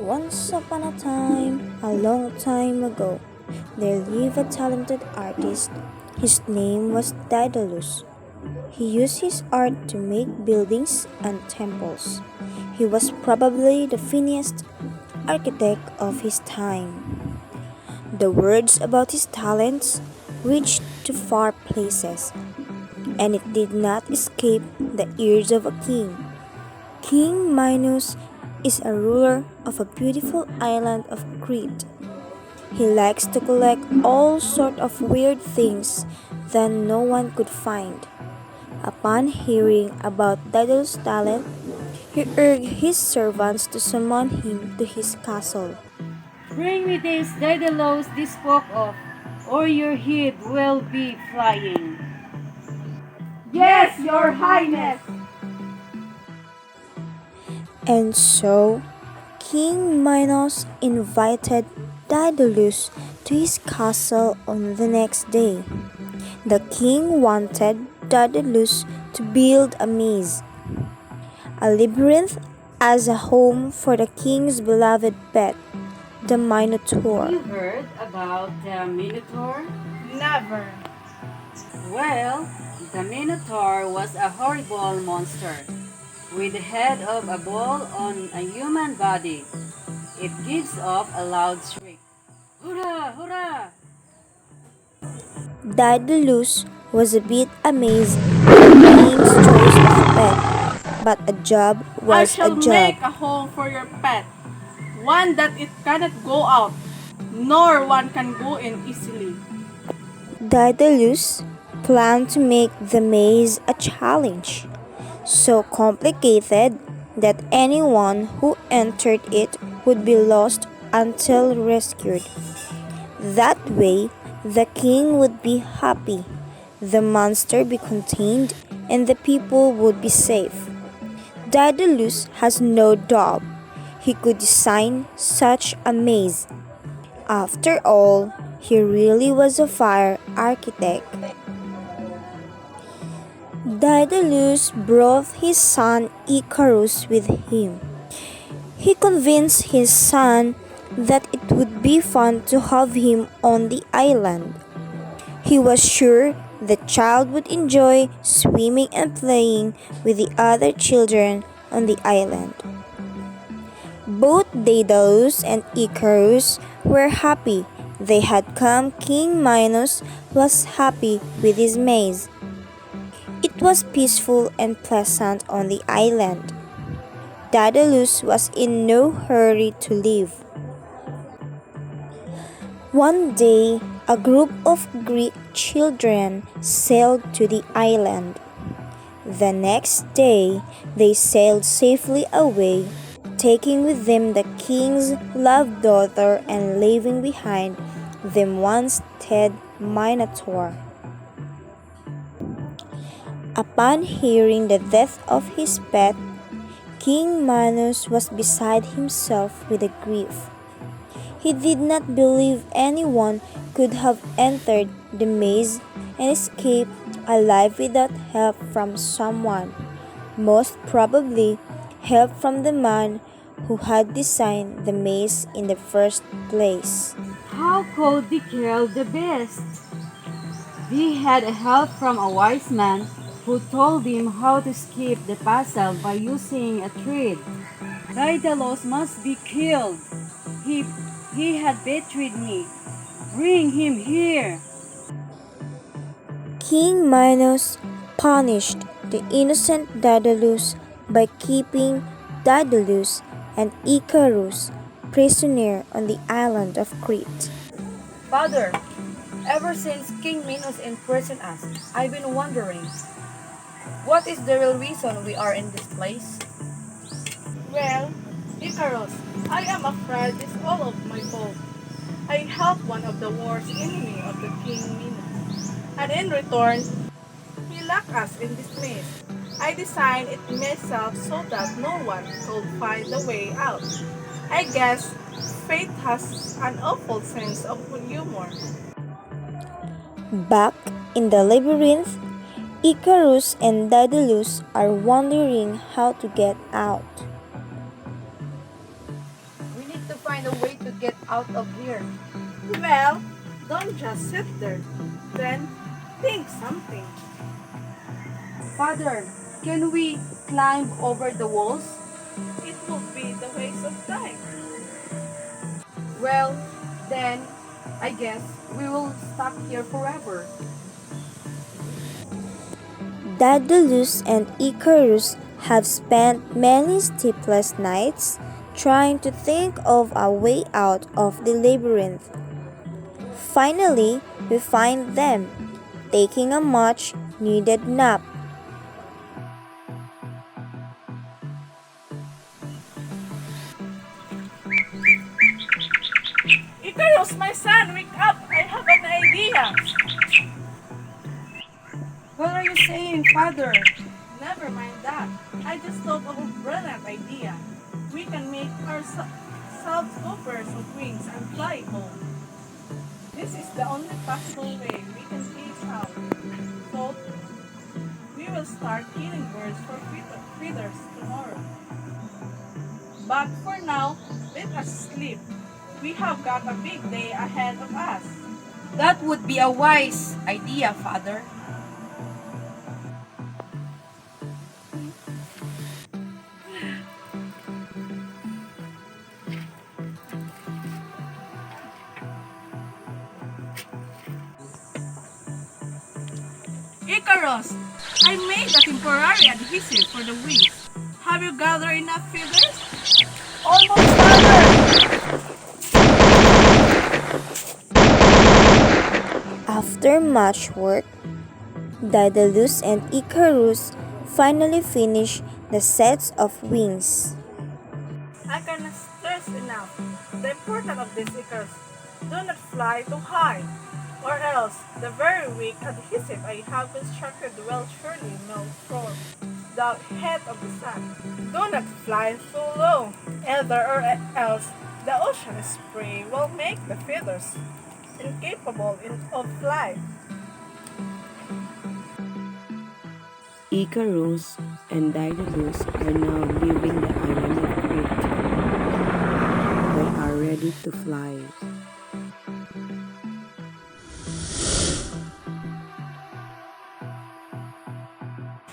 Once upon a time, a long time ago, there lived a talented artist. His name was Daedalus. He used his art to make buildings and temples. He was probably the finest architect of his time. The words about his talents reached to far places, and it did not escape the ears of a king. King Minos is a ruler of a beautiful island of Crete. He likes to collect all sort of weird things that no one could find. Upon hearing about Daedalus' talent, he urged his servants to summon him to his castle. Bring me this Daedalus this spoke of, or your head will be flying. Yes, your highness. And so, King Minos invited Daedalus to his castle on the next day. The king wanted Daedalus to build a maze, a labyrinth as a home for the king's beloved pet, the Minotaur. You heard about the Minotaur? Never. Well, the Minotaur was a horrible monster with the head of a bull on a human body. It gives off a loud shriek. Hurrah! Hurrah! Daedalus was a bit amazed at the king's choice of pet, but a job I was a shall job. make a home for your pet, one that it cannot go out, nor one can go in easily. Daedalus planned to make the maze a challenge, so complicated that anyone who entered it would be lost until rescued. That way, the king would be happy, the monster be contained, and the people would be safe. Daedalus has no doubt he could design such a maze. After all, he really was a fire architect. Daedalus brought his son Icarus with him. He convinced his son that it would be fun to have him on the island. He was sure the child would enjoy swimming and playing with the other children on the island. Both Daedalus and Icarus were happy they had come. King Minos was happy with his maze. It was peaceful and pleasant on the island. Daedalus was in no hurry to leave. One day, a group of Greek children sailed to the island. The next day, they sailed safely away, taking with them the king's loved daughter and leaving behind them once dead Minotaur. Upon hearing the death of his pet, King Minos was beside himself with grief. He did not believe anyone could have entered the maze and escaped alive without help from someone, most probably help from the man who had designed the maze in the first place. How could they kill the beast? They had help from a wise man who told him how to escape the puzzle by using a thread. Daedalus must be killed. He had betrayed me. Bring him here. King Minos punished the innocent Daedalus by keeping Daedalus and Icarus prisoner on the island of Crete. Father, ever since King Minos imprisoned us, I've been wondering, what is the real reason we are in this place? Well, Icarus, I am afraid it's all of my fault. I helped one of the worst enemy of the King Minos, and in return, he locked us in this maze. I designed it myself so that no one could find the way out. I guess fate has an awful sense of humor. Back in the labyrinth, Icarus and Daedalus are wondering how to get out. We need get out of here? Well, don't just sit there. Then, think something. Father, can we climb over the walls? It will be the waste of time. Well, then, I guess we will stuck here forever. Daedalus and Icarus have spent many sleepless nights trying to think of a way out of the labyrinth. Finally, we find them, taking a much needed nap. Icarus, my son, wake up! I have an idea! What are you saying, Father? Never mind that. I just thought of a brilliant idea. We can make ourselves hoppers of wings and fly home. This is the only possible way we can reach out. So, we will start killing birds for feeders tomorrow. But for now, let us sleep. We have got a big day ahead of us. That would be a wise idea, Father. Icarus, I made a temporary adhesive for the wings. Have you gathered enough feathers? Almost, Father! After much work, Daedalus and Icarus finally finish the sets of wings. I cannot stress enough the importance of this, Icarus. Do not fly too high, or else the very weak adhesive I have constructed will surely melt from the head of the sun. Do not fly too low, either or else the ocean spray will make the feathers incapable of flight. Icarus and Daedalus are now leaving the island of Crete. They are ready to fly.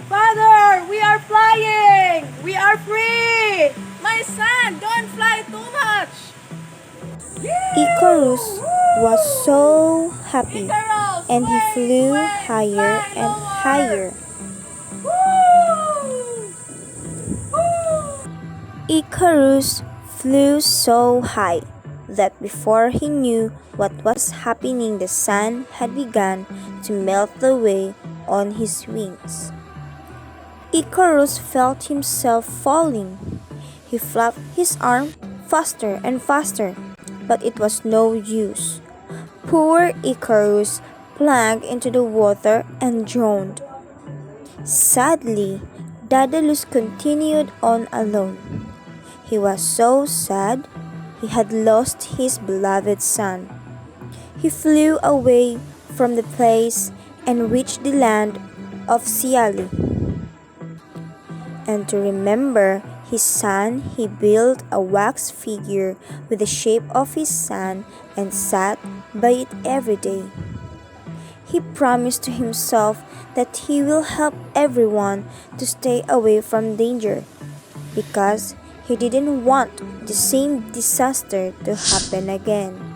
Father, we are flying! We are free! My son, don't fly too much! Icarus was so happy Icarus, and he wait, flew wait, higher fly and lower. higher. Woo! Woo! Icarus flew so high that before he knew what was happening, the sun had begun to melt away on his wings. Icarus felt himself falling. He flapped his arm faster and faster, but it was no use. Poor Icarus plunged into the water and drowned. Sadly, Daedalus continued on alone. He was so sad. He had lost his beloved son. He flew away from the place and reached the land of Siali. And to remember his son, he built a wax figure with the shape of his son and sat by it every day. He promised to himself that he will help everyone to stay away from danger, because he didn't want the same disaster to happen again.